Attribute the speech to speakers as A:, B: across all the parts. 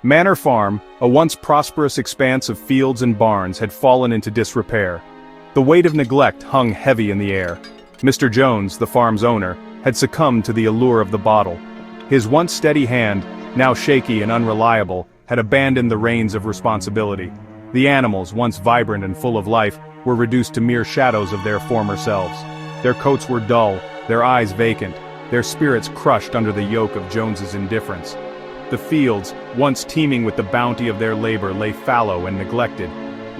A: Manor Farm, a once prosperous expanse of fields and barns, had fallen into disrepair. The weight of neglect hung heavy in the air. Mr. Jones, the farm's owner, had succumbed to the allure of the bottle. His once steady hand, now shaky and unreliable, had abandoned the reins of responsibility. The animals, once vibrant and full of life, were reduced to mere shadows of their former selves. Their coats were dull, their eyes vacant, their spirits crushed under the yoke of Jones's indifference. The fields, once teeming with the bounty of their labor, lay fallow and neglected.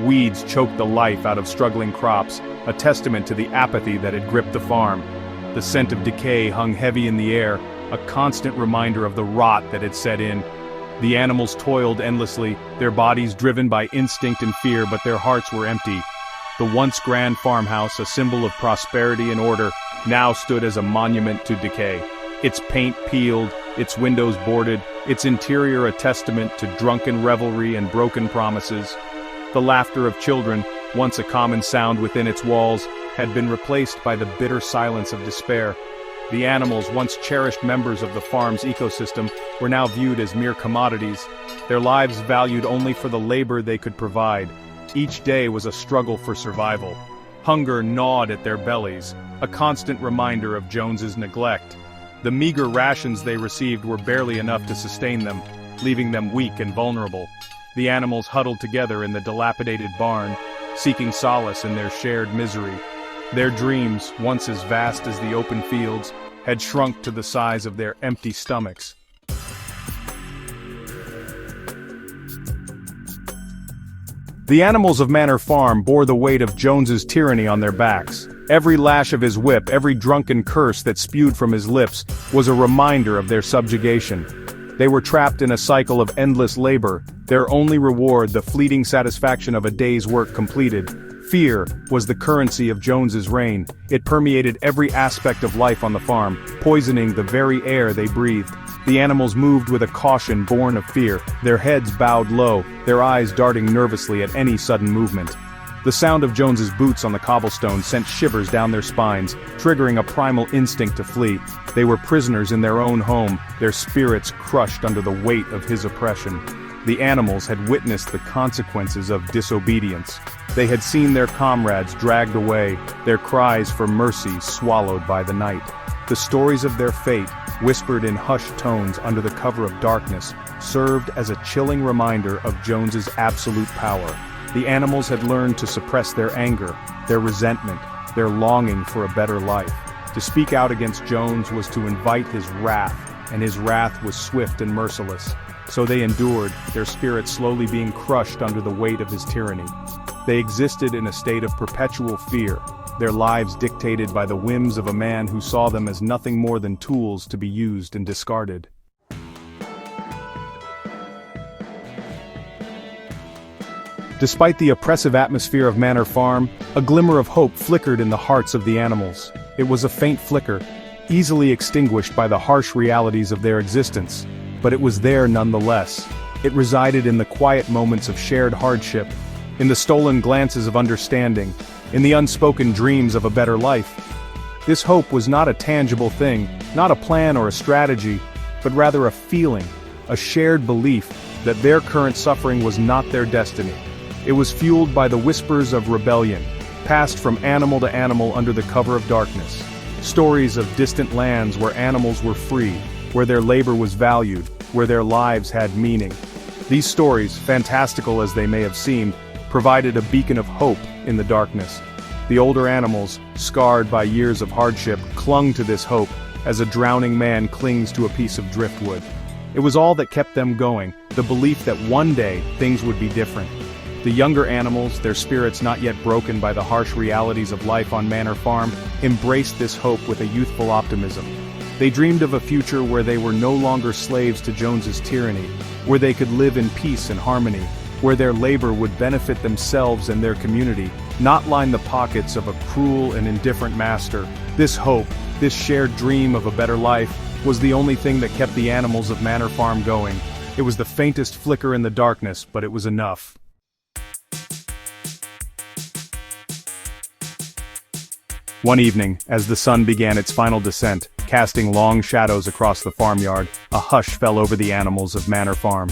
A: Weeds choked the life out of struggling crops, a testament to the apathy that had gripped the farm. The scent of decay hung heavy in the air, a constant reminder of the rot that had set in. The animals toiled endlessly, their bodies driven by instinct and fear, but their hearts were empty. The once grand farmhouse, a symbol of prosperity and order, now stood as a monument to decay. Its paint peeled, its windows boarded, its interior a testament to drunken revelry and broken promises. The laughter of children, once a common sound within its walls, had been replaced by the bitter silence of despair. The animals, once cherished members of the farm's ecosystem, were now viewed as mere commodities, their lives valued only for the labor they could provide. Each day was a struggle for survival. Hunger gnawed at their bellies, a constant reminder of Jones's neglect. The meager rations they received were barely enough to sustain them, leaving them weak and vulnerable. The animals huddled together in the dilapidated barn, seeking solace in their shared misery. Their dreams, once as vast as the open fields, had shrunk to the size of their empty stomachs. The animals of Manor Farm bore the weight of Jones's tyranny on their backs. Every lash of his whip, every drunken curse that spewed from his lips, was a reminder of their subjugation. They were trapped in a cycle of endless labor, their only reward the fleeting satisfaction of a day's work completed. Fear was the currency of Jones's reign. It permeated every aspect of life on the farm, poisoning the very air they breathed. The animals moved with a caution born of fear, their heads bowed low, their eyes darting nervously at any sudden movement. The sound of Jones's boots on the cobblestone sent shivers down their spines, triggering a primal instinct to flee. They were prisoners in their own home, their spirits crushed under the weight of his oppression. The animals had witnessed the consequences of disobedience. They had seen their comrades dragged away, their cries for mercy swallowed by the night. The stories of their fate, whispered in hushed tones under the cover of darkness, served as a chilling reminder of Jones's absolute power. The animals had learned to suppress their anger, their resentment, their longing for a better life. To speak out against Jones was to invite his wrath, and his wrath was swift and merciless. So they endured, their spirits slowly being crushed under the weight of his tyranny. They existed in a state of perpetual fear, their lives dictated by the whims of a man who saw them as nothing more than tools to be used and discarded. Despite the oppressive atmosphere of Manor Farm, a glimmer of hope flickered in the hearts of the animals. It was a faint flicker, easily extinguished by the harsh realities of their existence, but it was there nonetheless. It resided in the quiet moments of shared hardship, in the stolen glances of understanding, in the unspoken dreams of a better life. This hope was not a tangible thing, not a plan or a strategy, but rather a feeling, a shared belief that their current suffering was not their destiny. It was fueled by the whispers of rebellion, passed from animal to animal under the cover of darkness. Stories of distant lands where animals were free, where their labor was valued, where their lives had meaning. These stories, fantastical as they may have seemed, provided a beacon of hope in the darkness. The older animals, scarred by years of hardship, clung to this hope as a drowning man clings to a piece of driftwood. It was all that kept them going, the belief that one day things would be different. The younger animals, their spirits not yet broken by the harsh realities of life on Manor Farm, embraced this hope with a youthful optimism. They dreamed of a future where they were no longer slaves to Jones's tyranny, where they could live in peace and harmony, where their labor would benefit themselves and their community, not line the pockets of a cruel and indifferent master. This hope, this shared dream of a better life, was the only thing that kept the animals of Manor Farm going. It was the faintest flicker in the darkness, but it was enough. One evening, as the sun began its final descent, casting long shadows across the farmyard, a hush fell over the animals of Manor Farm.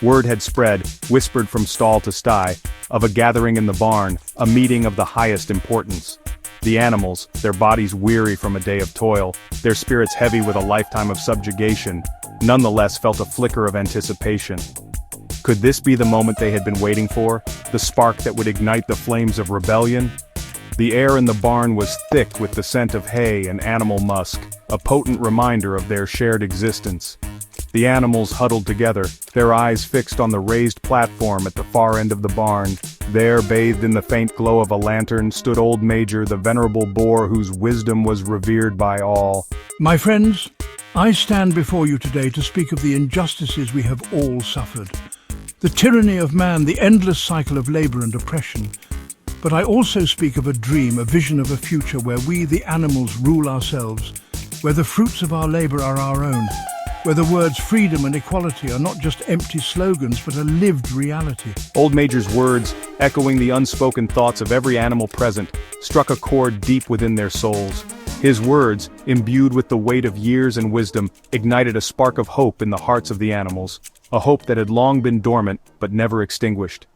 A: Word had spread, whispered from stall to sty, of a gathering in the barn, a meeting of the highest importance. The animals, their bodies weary from a day of toil, their spirits heavy with a lifetime of subjugation, nonetheless felt a flicker of anticipation. Could this be the moment they had been waiting for, the spark that would ignite the flames of rebellion? The air in the barn was thick with the scent of hay and animal musk, a potent reminder of their shared existence. The animals huddled together, their eyes fixed on the raised platform at the far end of the barn. There, bathed in the faint glow of a lantern, stood old Major, the venerable boar whose wisdom was revered by all.
B: My friends, I stand before you today to speak of the injustices we have all suffered. The tyranny of man, the endless cycle of labor and oppression. But I also speak of a dream, a vision of a future where we, the animals, rule ourselves, where the fruits of our labor are our own, where the words freedom and equality are not just empty slogans but a lived reality.
A: Old Major's words, echoing the unspoken thoughts of every animal present, struck a chord deep within their souls. His words, imbued with the weight of years and wisdom, ignited a spark of hope in the hearts of the animals, a hope that had long been dormant but never extinguished.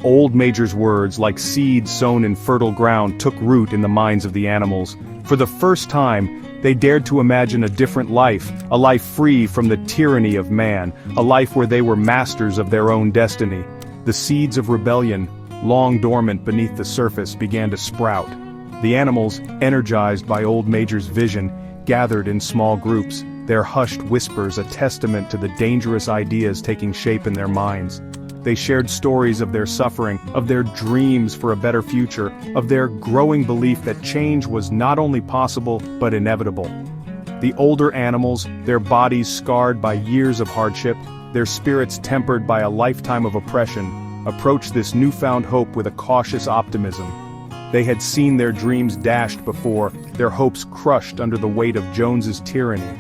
A: Old Major's words, like seeds sown in fertile ground, took root in the minds of the animals. For the first time, they dared to imagine a different life, a life free from the tyranny of man, a life where they were masters of their own destiny. The seeds of rebellion, long dormant beneath the surface, began to sprout. The animals, energized by Old Major's vision, gathered in small groups, their hushed whispers a testament to the dangerous ideas taking shape in their minds. They shared stories of their suffering, of their dreams for a better future, of their growing belief that change was not only possible but inevitable. The older animals, their bodies scarred by years of hardship, their spirits tempered by a lifetime of oppression, approached this newfound hope with a cautious optimism. They had seen their dreams dashed before, their hopes crushed under the weight of Jones's tyranny.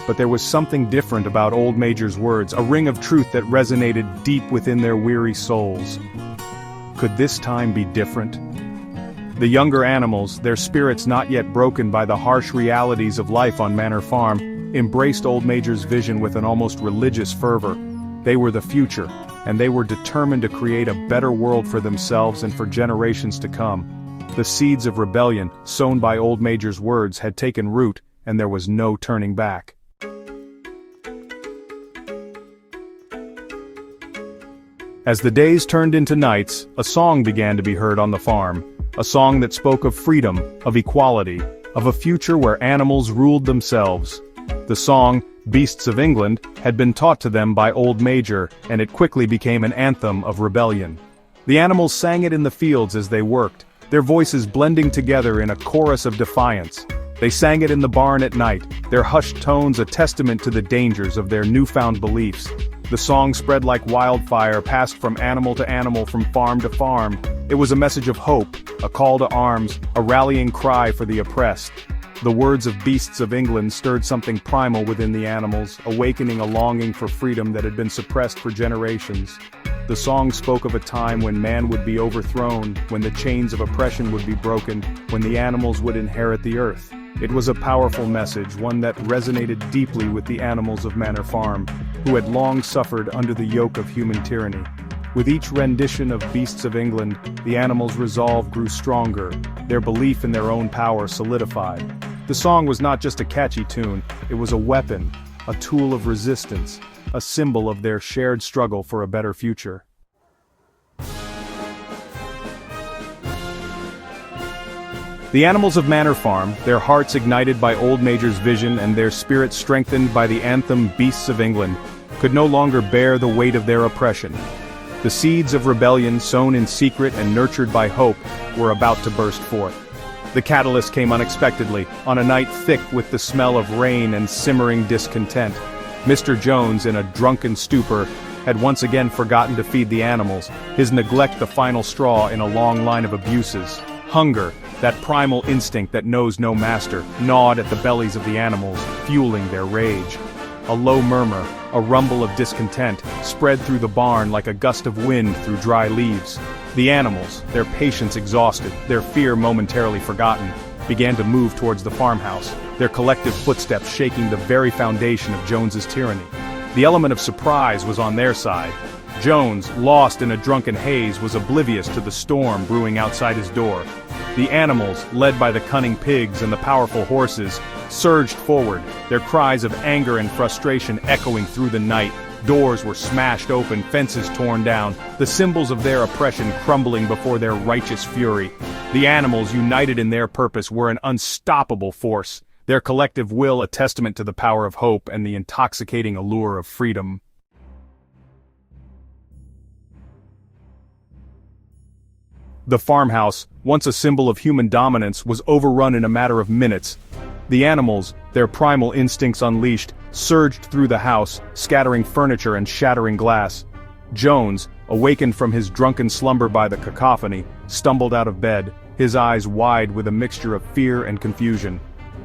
A: But there was something different about Old Major's words, a ring of truth that resonated deep within their weary souls. Could this time be different? The younger animals, their spirits not yet broken by the harsh realities of life on Manor Farm, embraced Old Major's vision with an almost religious fervor. They were the future, and they were determined to create a better world for themselves and for generations to come. The seeds of rebellion, sown by Old Major's words, had taken root, and there was no turning back. As the days turned into nights, a song began to be heard on the farm, a song that spoke of freedom, of equality, of a future where animals ruled themselves. The song, Beasts of England, had been taught to them by Old Major, and it quickly became an anthem of rebellion. The animals sang it in the fields as they worked, their voices blending together in a chorus of defiance. They sang it in the barn at night, their hushed tones a testament to the dangers of their newfound beliefs. The song spread like wildfire, passed from animal to animal, from farm to farm. It was a message of hope, a call to arms, a rallying cry for the oppressed. The words of Beasts of England stirred something primal within the animals, awakening a longing for freedom that had been suppressed for generations. The song spoke of a time when man would be overthrown, when the chains of oppression would be broken, when the animals would inherit the earth. It was a powerful message, one that resonated deeply with the animals of Manor Farm, who had long suffered under the yoke of human tyranny. With each rendition of Beasts of England, the animals' resolve grew stronger, their belief in their own power solidified. The song was not just a catchy tune, it was a weapon, a tool of resistance, a symbol of their shared struggle for a better future. The animals of Manor Farm, their hearts ignited by Old Major's vision and their spirits strengthened by the anthem Beasts of England, could no longer bear the weight of their oppression. The seeds of rebellion, sown in secret and nurtured by hope, were about to burst forth. The catalyst came unexpectedly, on a night thick with the smell of rain and simmering discontent. Mr. Jones, in a drunken stupor, had once again forgotten to feed the animals, his neglect the final straw in a long line of abuses. Hunger, that primal instinct that knows no master, gnawed at the bellies of the animals, fueling their rage. A low murmur, a rumble of discontent, spread through the barn like a gust of wind through dry leaves. The animals, their patience exhausted, their fear momentarily forgotten, began to move towards the farmhouse, their collective footsteps shaking the very foundation of Jones's tyranny. The element of surprise was on their side. Jones, lost in a drunken haze, was oblivious to the storm brewing outside his door. The animals, led by the cunning pigs and the powerful horses, surged forward, their cries of anger and frustration echoing through the night. Doors were smashed open, fences torn down, the symbols of their oppression crumbling before their righteous fury. The animals, united in their purpose, were an unstoppable force, their collective will a testament to the power of hope and the intoxicating allure of freedom. The farmhouse, once a symbol of human dominance, was overrun in a matter of minutes. The animals, their primal instincts unleashed, surged through the house, scattering furniture and shattering glass. Jones, awakened from his drunken slumber by the cacophony, stumbled out of bed, his eyes wide with a mixture of fear and confusion.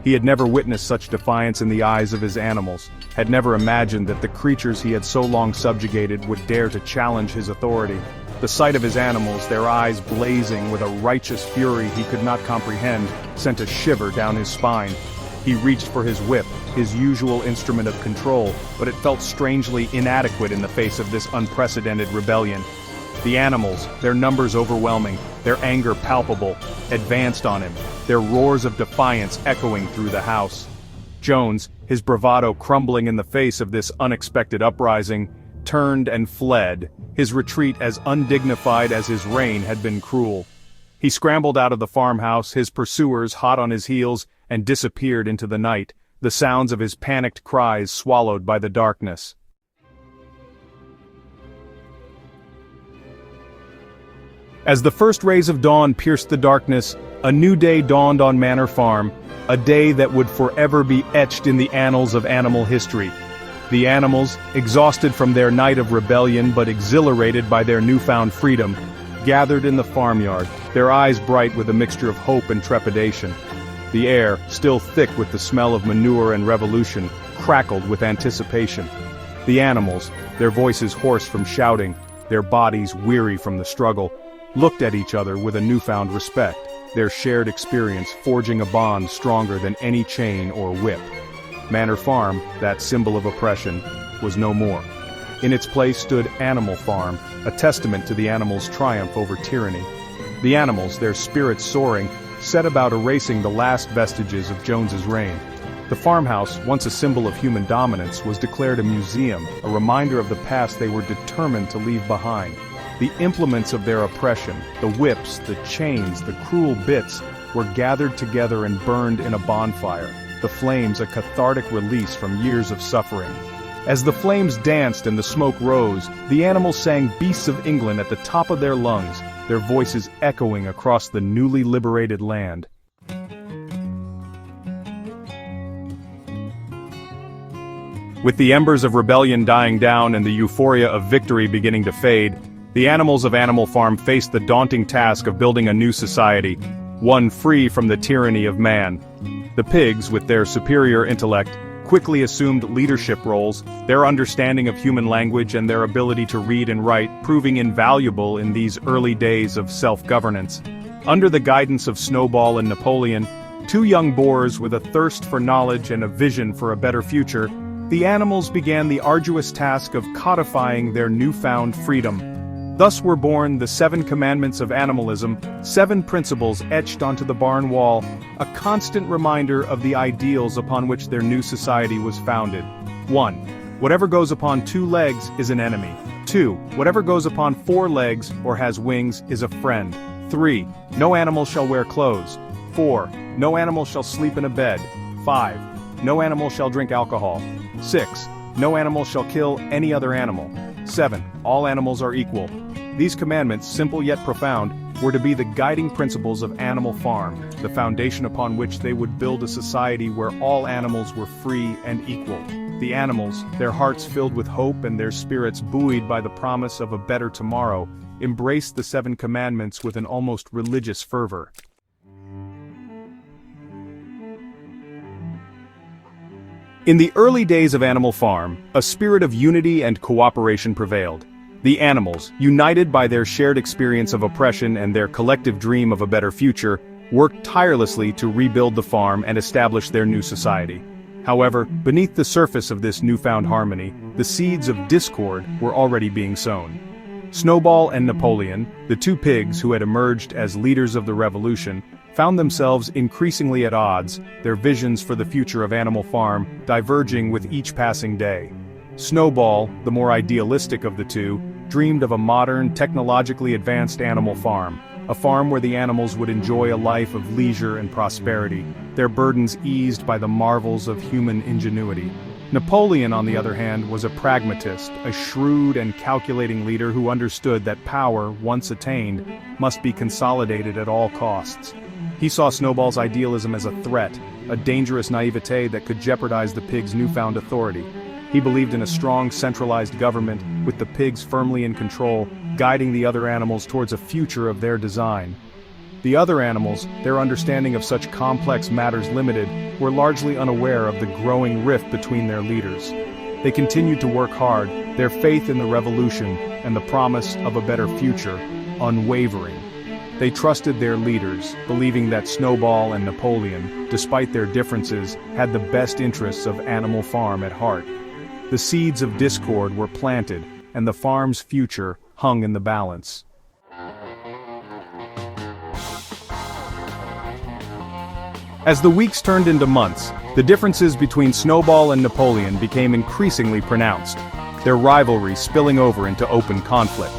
A: He had never witnessed such defiance in the eyes of his animals, had never imagined that the creatures he had so long subjugated would dare to challenge his authority. The sight of his animals, their eyes blazing with a righteous fury he could not comprehend, sent a shiver down his spine. He reached for his whip, his usual instrument of control, but it felt strangely inadequate in the face of this unprecedented rebellion. The animals, their numbers overwhelming, their anger palpable, advanced on him, their roars of defiance echoing through the house. Jones, his bravado crumbling in the face of this unexpected uprising, turned and fled, his retreat as undignified as his reign had been cruel. He scrambled out of the farmhouse, his pursuers hot on his heels, and disappeared into the night, the sounds of his panicked cries swallowed by the darkness. As the first rays of dawn pierced the darkness, a new day dawned on Manor Farm, a day that would forever be etched in the annals of animal history. The animals, exhausted from their night of rebellion but exhilarated by their newfound freedom, gathered in the farmyard, their eyes bright with a mixture of hope and trepidation. The air, still thick with the smell of manure and revolution, crackled with anticipation. The animals, their voices hoarse from shouting, their bodies weary from the struggle, looked at each other with a newfound respect, their shared experience forging a bond stronger than any chain or whip. Manor Farm, that symbol of oppression, was no more. In its place stood Animal Farm, a testament to the animals' triumph over tyranny. The animals, their spirits soaring, set about erasing the last vestiges of Jones's reign. The farmhouse, once a symbol of human dominance, was declared a museum, a reminder of the past they were determined to leave behind. The implements of their oppression, the whips, the chains, the cruel bits, were gathered together and burned in a bonfire, the flames a cathartic release from years of suffering. As the flames danced and the smoke rose, the animals sang Beasts of England at the top of their lungs, their voices echoing across the newly liberated land. With the embers of rebellion dying down and the euphoria of victory beginning to fade, the animals of Animal Farm faced the daunting task of building a new society, one free from the tyranny of man. The pigs, with their superior intellect, quickly assumed leadership roles, their understanding of human language and their ability to read and write proving invaluable in these early days of self-governance. Under the guidance of Snowball and Napoleon, two young boars with a thirst for knowledge and a vision for a better future, the animals began the arduous task of codifying their newfound freedom. Thus were born the 7 commandments of animalism, 7 principles etched onto the barn wall, a constant reminder of the ideals upon which their new society was founded. 1. Whatever goes upon 2 legs is an enemy. 2. Whatever goes upon 4 legs or has wings is a friend. 3. No animal shall wear clothes. 4. No animal shall sleep in a bed. 5. No animal shall drink alcohol. 6. No animal shall kill any other animal. 7. All animals are equal. These commandments, simple yet profound, were to be the guiding principles of Animal Farm, the foundation upon which they would build a society where all animals were free and equal. The animals, their hearts filled with hope and their spirits buoyed by the promise of a better tomorrow, embraced the 7 commandments with an almost religious fervor. In the early days of Animal Farm, a spirit of unity and cooperation prevailed. The animals, united by their shared experience of oppression and their collective dream of a better future, worked tirelessly to rebuild the farm and establish their new society. However, beneath the surface of this newfound harmony, the seeds of discord were already being sown. Snowball and Napoleon, the two pigs who had emerged as leaders of the revolution, found themselves increasingly at odds, their visions for the future of Animal Farm diverging with each passing day. Snowball, the more idealistic of the two, dreamed of a modern, technologically advanced animal farm, a farm where the animals would enjoy a life of leisure and prosperity, their burdens eased by the marvels of human ingenuity. Napoleon, on the other hand, was a pragmatist, a shrewd and calculating leader who understood that power, once attained, must be consolidated at all costs. He saw Snowball's idealism as a threat, a dangerous naivete that could jeopardize the pigs' newfound authority. He believed in a strong, centralized government, with the pigs firmly in control, guiding the other animals towards a future of their design. The other animals, their understanding of such complex matters limited, were largely unaware of the growing rift between their leaders. They continued to work hard, their faith in the revolution and the promise of a better future unwavering. They trusted their leaders, believing that Snowball and Napoleon, despite their differences, had the best interests of Animal Farm at heart. The seeds of discord were planted, and the farm's future hung in the balance. As the weeks turned into months, the differences between Snowball and Napoleon became increasingly pronounced, their rivalry spilling over into open conflict.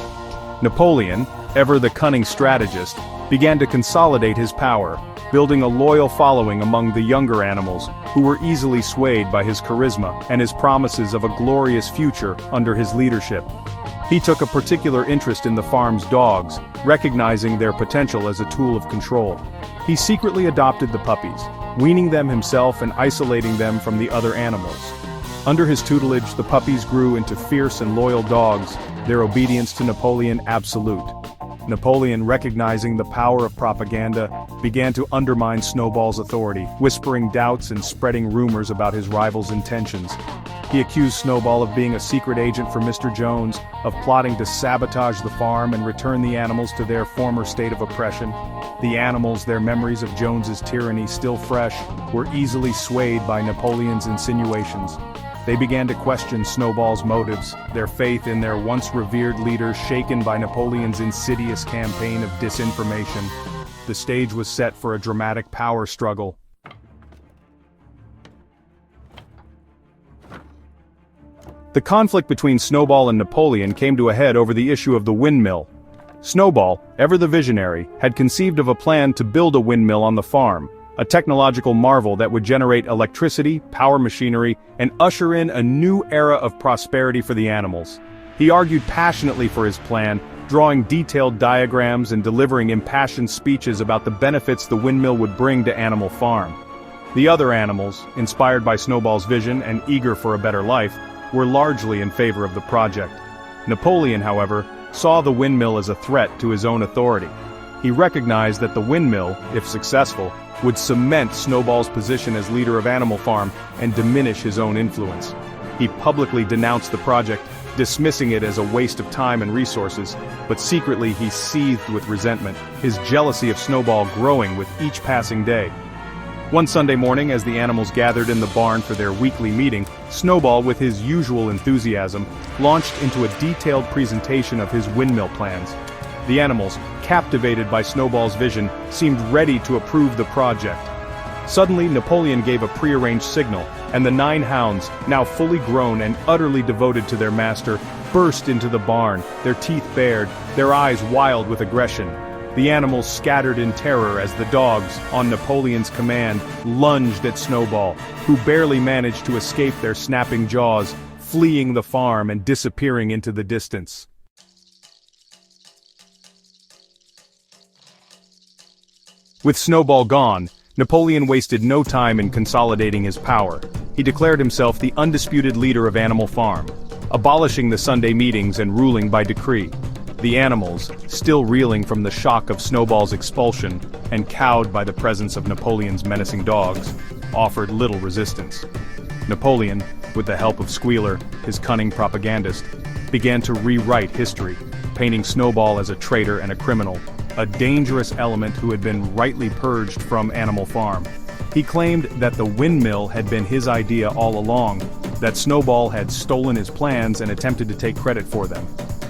A: Napoleon, ever the cunning strategist, began to consolidate his power, building a loyal following among the younger animals, who were easily swayed by his charisma and his promises of a glorious future under his leadership. He took a particular interest in the farm's dogs, recognizing their potential as a tool of control. He secretly adopted the puppies, weaning them himself and isolating them from the other animals. Under his tutelage, the puppies grew into fierce and loyal dogs, their obedience to Napoleon absolute. Napoleon, recognizing the power of propaganda, began to undermine Snowball's authority, whispering doubts and spreading rumors about his rival's intentions. He accused Snowball of being a secret agent for Mr. Jones, of plotting to sabotage the farm and return the animals to their former state of oppression. The animals, their memories of Jones's tyranny still fresh, were easily swayed by Napoleon's insinuations. They began to question Snowball's motives, their faith in their once revered leader shaken by Napoleon's insidious campaign of disinformation. The stage was set for a dramatic power struggle. The conflict between Snowball and Napoleon came to a head over the issue of the windmill. Snowball, ever the visionary, had conceived of a plan to build a windmill on the farm, a technological marvel that would generate electricity, power machinery, and usher in a new era of prosperity for the animals. He argued passionately for his plan, drawing detailed diagrams and delivering impassioned speeches about the benefits the windmill would bring to Animal Farm. The other animals, inspired by Snowball's vision and eager for a better life, were largely in favor of the project. Napoleon, however, saw the windmill as a threat to his own authority. He recognized that the windmill, if successful, would cement Snowball's position as leader of Animal Farm and diminish his own influence. He publicly denounced the project, dismissing it as a waste of time and resources, but secretly he seethed with resentment, his jealousy of Snowball growing with each passing day. One Sunday morning, as the animals gathered in the barn for their weekly meeting, Snowball, with his usual enthusiasm, launched into a detailed presentation of his windmill plans. The animals, captivated by Snowball's vision, seemed ready to approve the project. Suddenly, Napoleon gave a prearranged signal, and the 9 hounds, now fully grown and utterly devoted to their master, burst into the barn, their teeth bared, their eyes wild with aggression. The animals scattered in terror as the dogs, on Napoleon's command, lunged at Snowball, who barely managed to escape their snapping jaws, fleeing the farm and disappearing into the distance. With Snowball gone, Napoleon wasted no time in consolidating his power. He declared himself the undisputed leader of Animal Farm, abolishing the Sunday meetings and ruling by decree. The animals, still reeling from the shock of Snowball's expulsion and cowed by the presence of Napoleon's menacing dogs, offered little resistance. Napoleon, with the help of Squealer, his cunning propagandist, began to rewrite history, painting Snowball as a traitor and a criminal, a dangerous element who had been rightly purged from Animal Farm. He claimed that the windmill had been his idea all along, that Snowball had stolen his plans and attempted to take credit for them.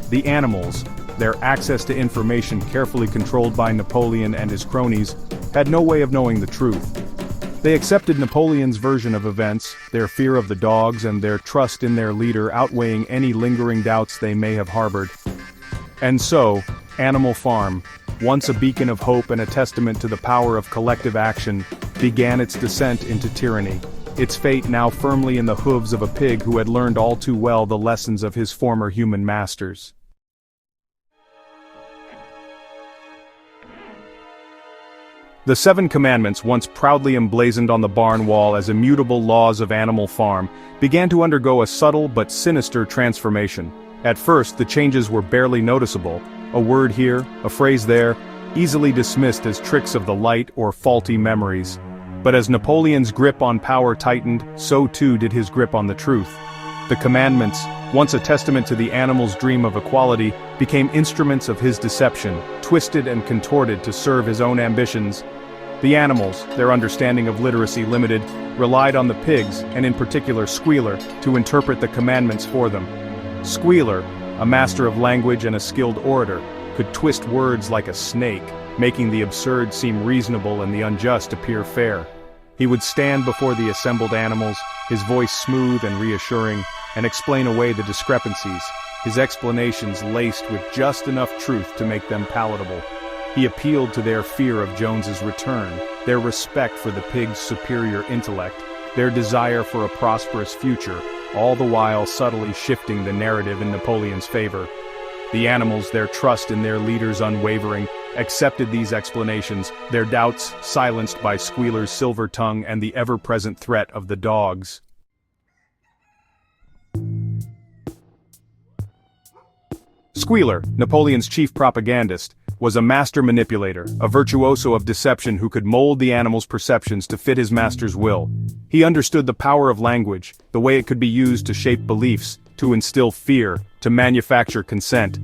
A: The animals, their access to information carefully controlled by Napoleon and his cronies, had no way of knowing the truth. They accepted Napoleon's version of events, their fear of the dogs and their trust in their leader outweighing any lingering doubts they may have harbored. And so, Animal Farm, once a beacon of hope and a testament to the power of collective action, began its descent into tyranny, its fate now firmly in the hooves of a pig who had learned all too well the lessons of his former human masters. The 7 Commandments, once proudly emblazoned on the barn wall as immutable laws of Animal Farm, began to undergo a subtle but sinister transformation. At first, the changes were barely noticeable, a word here, a phrase there, easily dismissed as tricks of the light or faulty memories. But as Napoleon's grip on power tightened, so too did his grip on the truth. The commandments, once a testament to the animal's dream of equality, became instruments of his deception, twisted and contorted to serve his own ambitions. The animals, their understanding of literacy limited, relied on the pigs, and in particular Squealer, to interpret the commandments for them. Squealer, a master of language and a skilled orator, could twist words like a snake, making the absurd seem reasonable and the unjust appear fair. He would stand before the assembled animals, his voice smooth and reassuring, and explain away the discrepancies, his explanations laced with just enough truth to make them palatable. He appealed to their fear of Jones's return, their respect for the pig's superior intellect, their desire for a prosperous future, all the while subtly shifting the narrative in Napoleon's favor. The animals, their trust in their leader's unwavering, accepted these explanations, their doubts silenced by Squealer's silver tongue and the ever-present threat of the dogs. Squealer, Napoleon's chief propagandist, was a master manipulator, a virtuoso of deception who could mold the animal's perceptions to fit his master's will. He understood the power of language, the way it could be used to shape beliefs, to instill fear, to manufacture consent.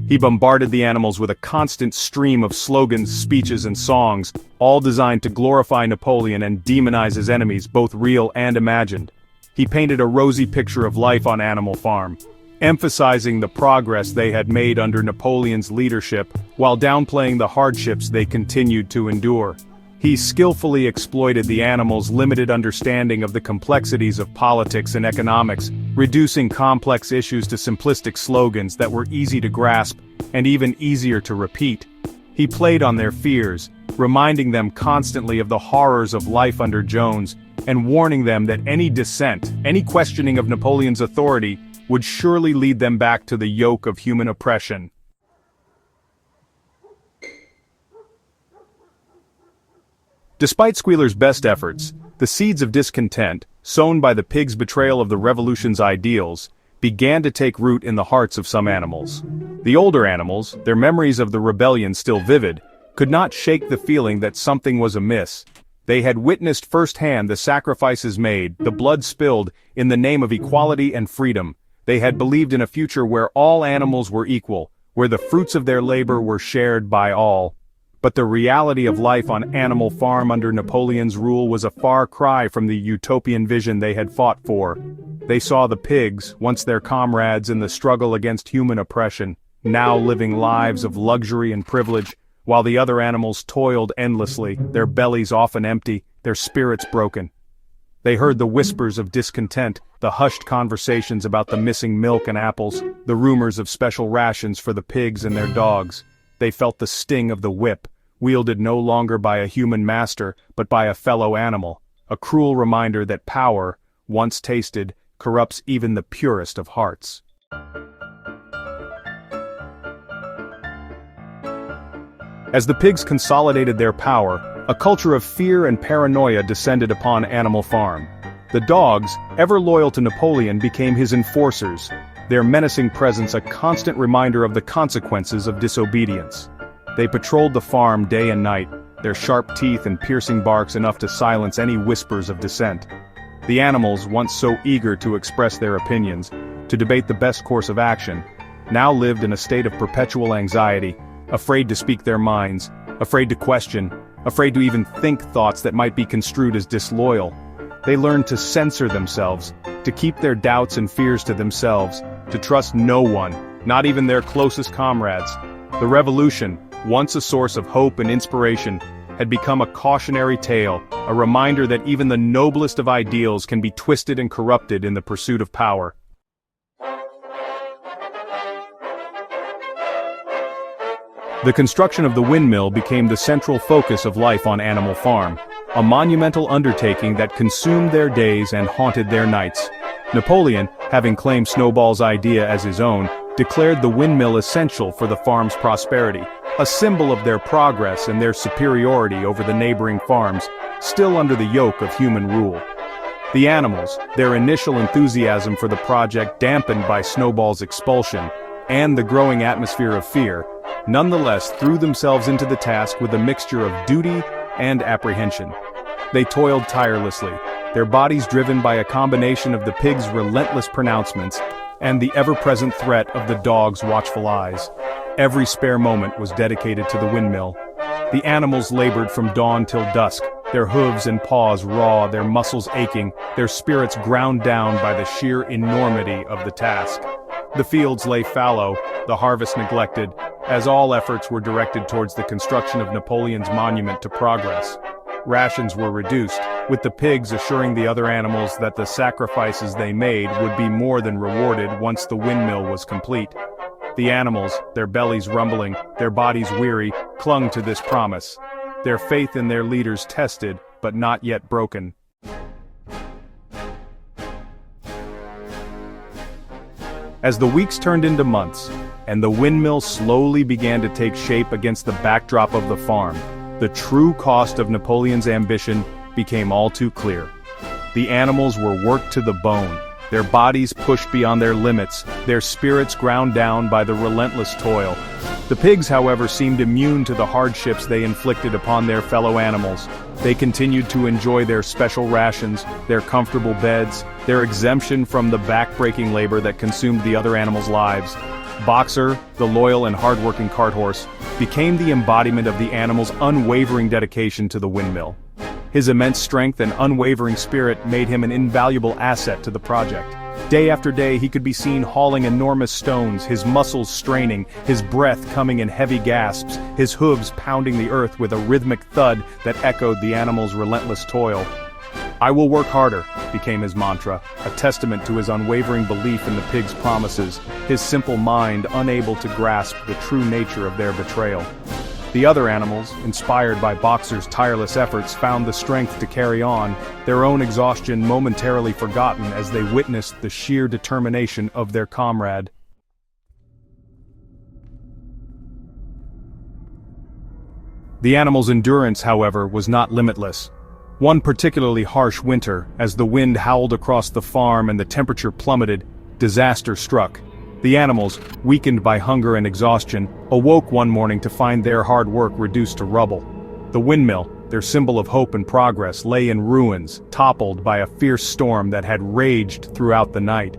A: He bombarded the animals with a constant stream of slogans, speeches, and songs, all designed to glorify Napoleon and demonize his enemies, both real and imagined. He painted a rosy picture of life on Animal Farm, emphasizing the progress they had made under Napoleon's leadership, while downplaying the hardships they continued to endure. He skillfully exploited the animals' limited understanding of the complexities of politics and economics, reducing complex issues to simplistic slogans that were easy to grasp and even easier to repeat. He played on their fears, reminding them constantly of the horrors of life under Jones, and warning them that any dissent, any questioning of Napoleon's authority, would surely lead them back to the yoke of human oppression. Despite Squealer's best efforts, the seeds of discontent, sown by the pig's betrayal of the revolution's ideals, began to take root in the hearts of some animals. The older animals, their memories of the rebellion still vivid, could not shake the feeling that something was amiss. They had witnessed firsthand the sacrifices made, the blood spilled, in the name of equality and freedom. They had believed in a future where all animals were equal, where the fruits of their labor were shared by all. But the reality of life on Animal Farm under Napoleon's rule was a far cry from the utopian vision they had fought for. They saw the pigs, once their comrades in the struggle against human oppression, now living lives of luxury and privilege, while the other animals toiled endlessly, their bellies often empty, their spirits broken. They heard the whispers of discontent, the hushed conversations about the missing milk and apples, the rumors of special rations for the pigs and their dogs. They felt the sting of the whip, wielded no longer by a human master, but by a fellow animal, a cruel reminder that power, once tasted, corrupts even the purest of hearts. As the pigs consolidated their power, a culture of fear and paranoia descended upon Animal Farm. The dogs, ever loyal to Napoleon, became his enforcers, their menacing presence a constant reminder of the consequences of disobedience. They patrolled the farm day and night, their sharp teeth and piercing barks enough to silence any whispers of dissent. The animals, once so eager to express their opinions, to debate the best course of action, now lived in a state of perpetual anxiety, afraid to speak their minds, afraid to question, afraid to even think thoughts that might be construed as disloyal. They learned to censor themselves, to keep their doubts and fears to themselves, to trust no one, not even their closest comrades. The revolution, once a source of hope and inspiration, had become a cautionary tale, a reminder that even the noblest of ideals can be twisted and corrupted in the pursuit of power. The construction of the windmill became the central focus of life on Animal Farm, a monumental undertaking that consumed their days and haunted their nights. Napoleon, having claimed Snowball's idea as his own, declared the windmill essential for the farm's prosperity, a symbol of their progress and their superiority over the neighboring farms, still under the yoke of human rule. The animals, their initial enthusiasm for the project dampened by Snowball's expulsion, and the growing atmosphere of fear, nonetheless threw themselves into the task with a mixture of duty and apprehension. They toiled tirelessly, their bodies driven by a combination of the pigs' relentless pronouncements and the ever-present threat of the dogs' watchful eyes. Every spare moment was dedicated to the windmill. The animals labored from dawn till dusk, their hooves and paws raw, their muscles aching, their spirits ground down by the sheer enormity of the task. The fields lay fallow, the harvest neglected, as all efforts were directed towards the construction of Napoleon's monument to progress. Rations were reduced, with the pigs assuring the other animals that the sacrifices they made would be more than rewarded once the windmill was complete. The animals, their bellies rumbling, their bodies weary, clung to this promise. Their faith in their leaders tested, but not yet broken. As the weeks turned into months, and the windmill slowly began to take shape against the backdrop of the farm, the true cost of Napoleon's ambition became all too clear. The animals were worked to the bone, their bodies pushed beyond their limits, their spirits ground down by the relentless toil. The pigs, however, seemed immune to the hardships they inflicted upon their fellow animals. They continued to enjoy their special rations, their comfortable beds, their exemption from the back-breaking labor that consumed the other animals' lives. Boxer, the loyal and hard-working cart horse, became the embodiment of the animal's unwavering dedication to the windmill. His immense strength and unwavering spirit made him an invaluable asset to the project. Day after day he could be seen hauling enormous stones, his muscles straining, his breath coming in heavy gasps, his hooves pounding the earth with a rhythmic thud that echoed the animal's relentless toil. "I will work harder," became his mantra, a testament to his unwavering belief in the pigs' promises, his simple mind unable to grasp the true nature of their betrayal. The other animals, inspired by Boxer's tireless efforts, found the strength to carry on, their own exhaustion momentarily forgotten as they witnessed the sheer determination of their comrade. The animals' endurance, however, was not limitless. One particularly harsh winter, as the wind howled across the farm and the temperature plummeted, disaster struck. The animals, weakened by hunger and exhaustion, awoke one morning to find their hard work reduced to rubble. The windmill, their symbol of hope and progress, lay in ruins, toppled by a fierce storm that had raged throughout the night.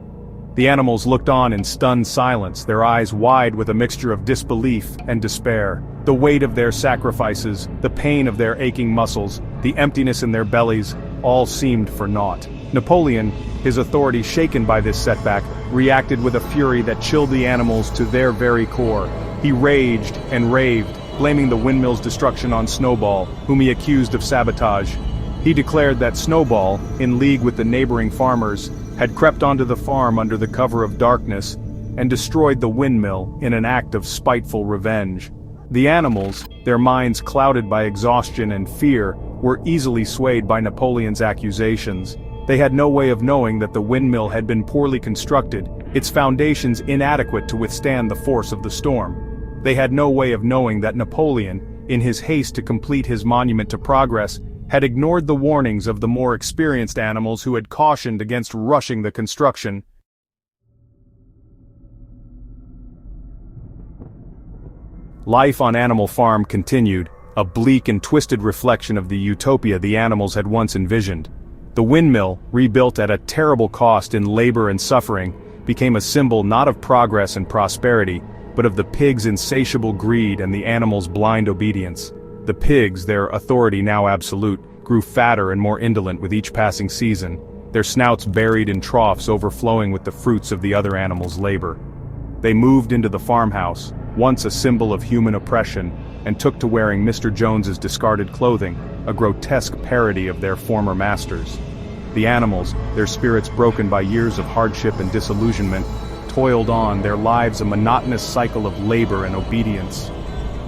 A: The animals looked on in stunned silence, their eyes wide with a mixture of disbelief and despair. The weight of their sacrifices, the pain of their aching muscles, the emptiness in their bellies, all seemed for naught. Napoleon, his authority shaken by this setback, reacted with a fury that chilled the animals to their very core. He raged and raved, blaming the windmill's destruction on Snowball, whom he accused of sabotage. He declared that Snowball, in league with the neighboring farmers, had crept onto the farm under the cover of darkness and destroyed the windmill in an act of spiteful revenge. The animals, their minds clouded by exhaustion and fear, were easily swayed by Napoleon's accusations. They had no way of knowing that the windmill had been poorly constructed, its foundations inadequate to withstand the force of the storm. They had no way of knowing that Napoleon, in his haste to complete his monument to progress, had ignored the warnings of the more experienced animals who had cautioned against rushing the construction. Life on Animal Farm continued, a bleak and twisted reflection of the utopia the animals had once envisioned. The windmill, rebuilt at a terrible cost in labor and suffering, became a symbol not of progress and prosperity, but of the pigs' insatiable greed and the animals' blind obedience. The pigs, their authority now absolute, grew fatter and more indolent with each passing season, their snouts buried in troughs overflowing with the fruits of the other animals' labor. They moved into the farmhouse, once a symbol of human oppression, and took to wearing Mr. Jones's discarded clothing, a grotesque parody of their former masters. The animals, their spirits broken by years of hardship and disillusionment, toiled on, their lives a monotonous cycle of labor and obedience.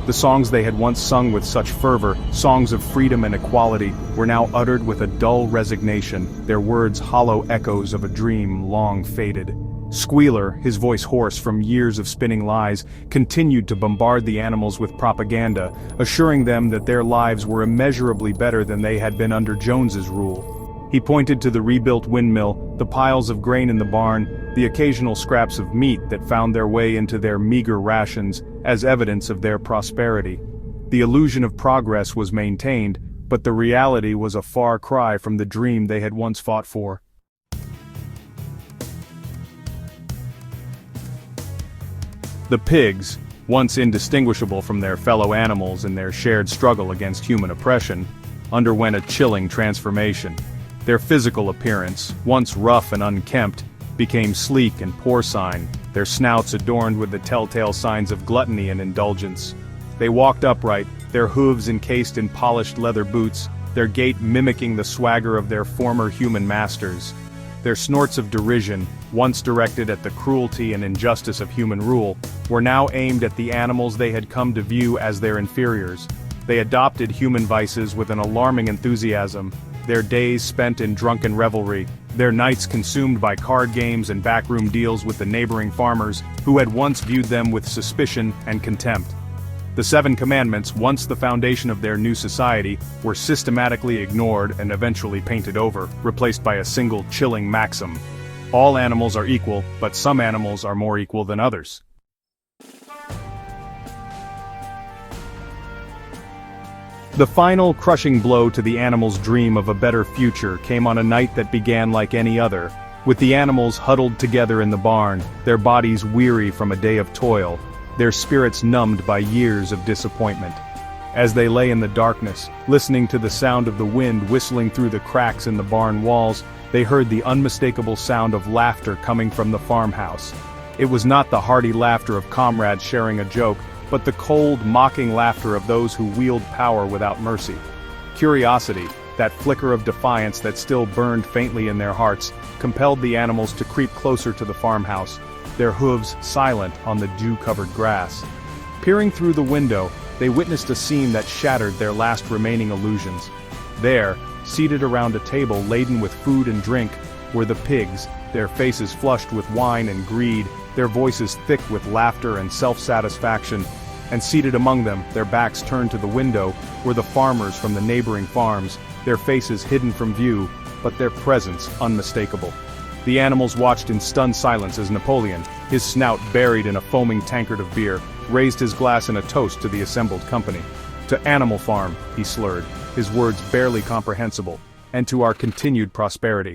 A: The songs they had once sung with such fervor, songs of freedom and equality, were now uttered with a dull resignation, their words hollow echoes of a dream long faded. Squealer, his voice hoarse from years of spinning lies, continued to bombard the animals with propaganda, assuring them that their lives were immeasurably better than they had been under Jones's rule. He pointed to the rebuilt windmill, the piles of grain in the barn, the occasional scraps of meat that found their way into their meager rations, as evidence of their prosperity. The illusion of progress was maintained, but the reality was a far cry from the dream they had once fought for. The pigs, once indistinguishable from their fellow animals in their shared struggle against human oppression, underwent a chilling transformation. Their physical appearance, once rough and unkempt, became sleek and porcine, their snouts adorned with the telltale signs of gluttony and indulgence. They walked upright, their hooves encased in polished leather boots, their gait mimicking the swagger of their former human masters. Their snorts of derision, once directed at the cruelty and injustice of human rule, were now aimed at the animals they had come to view as their inferiors. They adopted human vices with an alarming enthusiasm, their days spent in drunken revelry, their nights consumed by card games and backroom deals with the neighboring farmers, who had once viewed them with suspicion and contempt. The 7 Commandments, once the foundation of their new society, were systematically ignored and eventually painted over, replaced by a single chilling maxim: all animals are equal, but some animals are more equal than others. The final crushing blow to the animals' dream of a better future came on a night that began like any other, with the animals huddled together in the barn, their bodies weary from a day of toil, their spirits numbed by years of disappointment. As they lay in the darkness, listening to the sound of the wind whistling through the cracks in the barn walls, they heard the unmistakable sound of laughter coming from the farmhouse. It was not the hearty laughter of comrades sharing a joke, but the cold, mocking laughter of those who wield power without mercy. Curiosity, that flicker of defiance that still burned faintly in their hearts, compelled the animals to creep closer to the farmhouse, their hooves silent on the dew-covered grass. Peering through the window, they witnessed a scene that shattered their last remaining illusions. There, seated around a table laden with food and drink, were the pigs, their faces flushed with wine and greed, their voices thick with laughter and self-satisfaction, and seated among them, their backs turned to the window, were the farmers from the neighboring farms, their faces hidden from view, but their presence unmistakable. The animals watched in stunned silence as Napoleon, his snout buried in a foaming tankard of beer, raised his glass in a toast to the assembled company. "To Animal Farm," he slurred, his words barely comprehensible, "and to our continued prosperity."